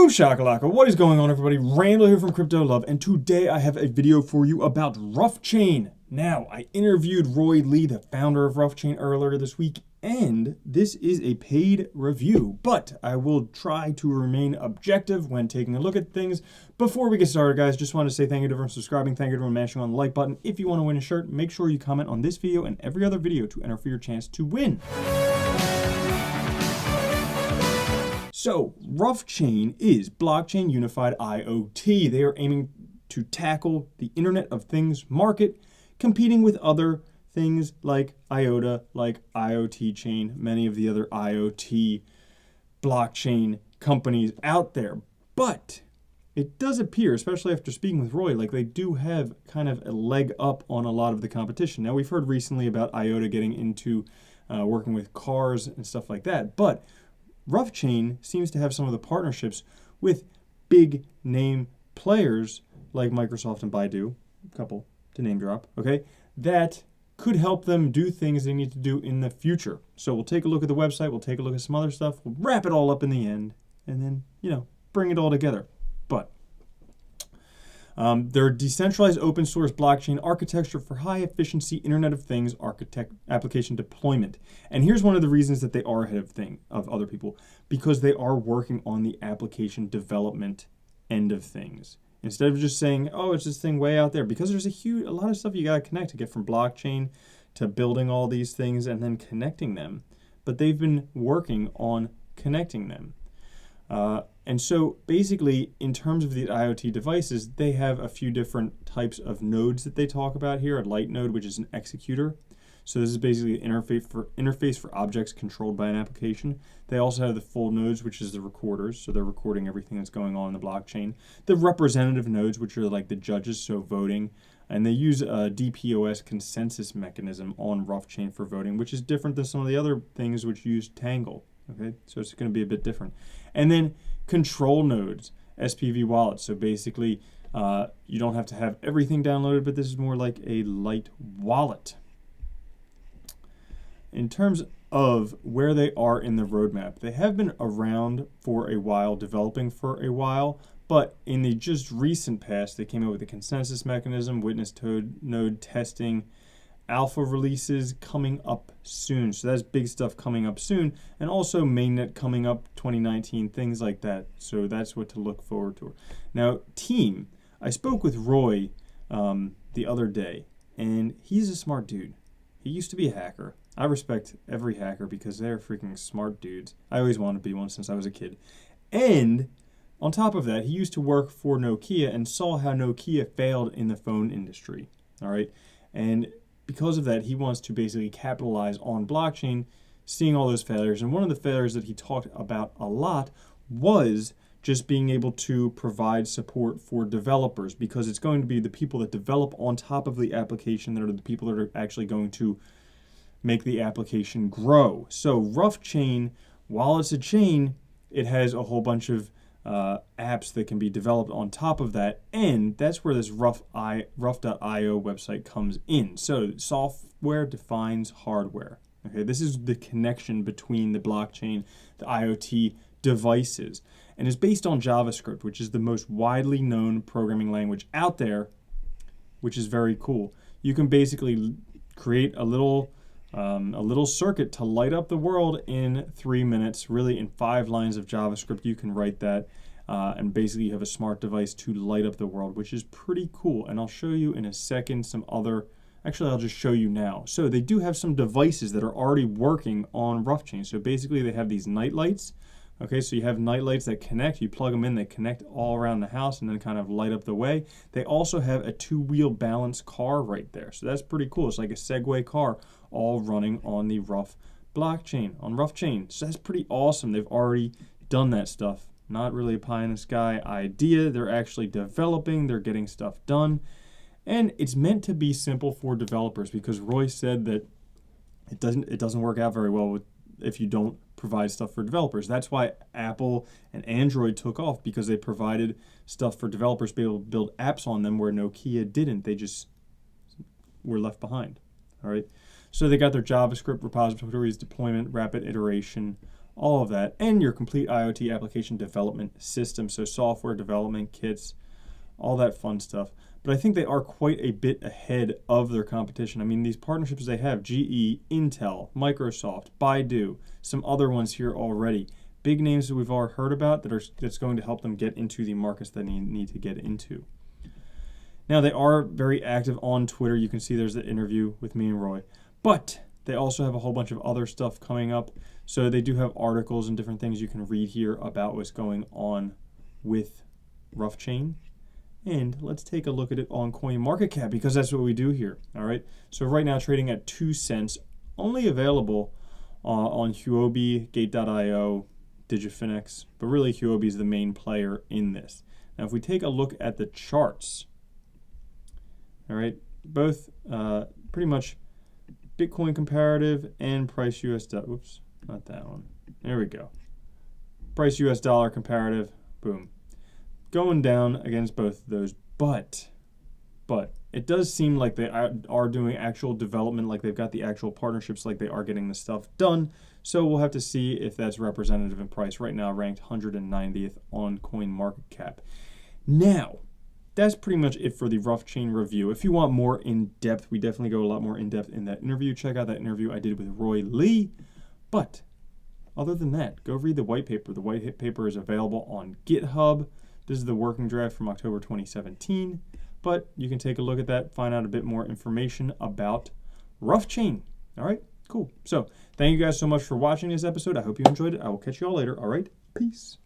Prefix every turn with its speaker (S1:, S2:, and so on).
S1: Boom shakalaka, what is going on everybody? Randall here from Crypto Love, and today I have a video for you about RuffChain. Now, I interviewed Roy Lee, the founder of RuffChain, earlier this week, and this is a paid review, but I will try to remain objective when taking a look at things. Before we get started, guys, just want to say thank you to everyone subscribing, thank you to everyone mashing on the like button. If you want to win a shirt, make sure you comment on this video and every other video to enter for your chance to win. So, RuffChain is Blockchain Unified IoT. They are aiming to tackle the Internet of Things market, competing with other things like IOTA, like IoT Chain, many of the other IoT blockchain companies out there. But it does appear, especially after speaking with Roy, like they do have kind of a leg up on a lot of the competition. Now, we've heard recently about IOTA getting into working with cars and stuff like that, but RuffChain seems to have some of the partnerships with big name players like Microsoft and Baidu, a couple to name drop, okay, that could help them do things they need to do in the future. So we'll take a look at the website, we'll take a look at some other stuff, we'll wrap it all up in the end, and then, bring it all together. But they're a decentralized open source blockchain architecture for high efficiency Internet of Things application deployment. And here's one of the reasons that they are ahead of other people, because they are working on the application development end of things. Instead of just saying, oh, it's this thing way out there, because there's a lot of stuff you got to connect to get from blockchain to building all these things and then connecting them. But they've been working on connecting them. And so basically, in terms of the IoT devices, they have a few different types of nodes that they talk about here. A light node, which is an executor. So this is basically an interface for objects controlled by an application. They also have the full nodes, which is the recorders. So they're recording everything that's going on in the blockchain. The representative nodes, which are like the judges, so voting. And they use a DPoS consensus mechanism on RuffChain for voting, which is different than some of the other things which use Tangle. Okay, so it's going to be a bit different. And then control nodes, SPV wallets. So basically, you don't have to have everything downloaded, but this is more like a light wallet. In terms of where they are in the roadmap, they have been around for a while, developing for a while, but in the just recent past, they came out with a consensus mechanism, witness node testing, alpha releases coming up soon. So that's big stuff coming up soon. And also mainnet coming up 2019, things like that. So that's what to look forward to. Now, team, I spoke with Roy the other day, and he's a smart dude. He used to be a hacker. I respect every hacker because they're freaking smart dudes. I always wanted to be one since I was a kid. And on top of that, he used to work for Nokia and saw how Nokia failed in the phone industry. All right. And because of that, he wants to basically capitalize on blockchain, seeing all those failures. And one of the failures that he talked about a lot was just being able to provide support for developers, because it's going to be the people that develop on top of the application that are the people that are actually going to make the application grow. So RuffChain, while it's a chain, it has a whole bunch of apps that can be developed on top of that, and that's where this RUFF.io website comes in. So software defines hardware. Okay, this is the connection between the blockchain, the IoT devices, and is based on JavaScript, which is the most widely known programming language out there, which is very cool. You can basically create a little circuit to light up the world in 3 minutes. Really, in 5 lines of JavaScript, you can write that, and basically you have a smart device to light up the world, which is pretty cool. And I'll show you in a second some other. Actually, I'll just show you now. So they do have some devices that are already working on RuffChain. So basically, they have these night lights. Okay, so you have night lights that connect. You plug them in, they connect all around the house and then kind of light up the way. They also have a 2-wheel balance car right there. So that's pretty cool. It's like a Segway car, all running on the Ruff blockchain, on RuffChain. So that's pretty awesome. They've already done that stuff. Not really a pie in the sky idea. They're actually developing. They're getting stuff done. And it's meant to be simple for developers, because Roy said that it doesn't work out very well if you don't provide stuff for developers. That's why Apple and Android took off, because they provided stuff for developers to be able to build apps on them where Nokia didn't. They just were left behind. All right. So they got their JavaScript repositories, deployment, rapid iteration, all of that, and your complete IoT application development system, so software development kits, all that fun stuff. But I think they are quite a bit ahead of their competition. I mean, these partnerships they have, GE, Intel, Microsoft, Baidu, some other ones here already. Big names that we've all heard about that's going to help them get into the markets that they need to get into. Now, they are very active on Twitter. You can see there's the interview with me and Roy. But they also have a whole bunch of other stuff coming up. So they do have articles and different things you can read here about what's going on with RuffChain. And let's take a look at it on CoinMarketCap, because that's what we do here. All right. So right now trading at 2 cents, only available on Huobi, Gate.io, Digifinex, but really Huobi is the main player in this. Now, if we take a look at the charts, all right, both pretty much Bitcoin comparative and price US dollar. Oops, not that one. There we go. Price US dollar comparative. Boom. Going down against both of those, but it does seem like they are doing actual development, like they've got the actual partnerships, like they are getting the stuff done. So we'll have to see if that's representative in price. Right now, ranked 190th on CoinMarketCap. Now, that's pretty much it for the RuffChain review. If you want more in-depth, we definitely go a lot more in-depth in that interview. Check out that interview I did with Roy Lee. But other than that, go read the white paper. The white paper is available on GitHub. This is the working draft from October 2017, but you can take a look at that, find out a bit more information about RuffChain. All right, cool. So thank you guys so much for watching this episode. I hope you enjoyed it. I will catch you all later. All right, peace.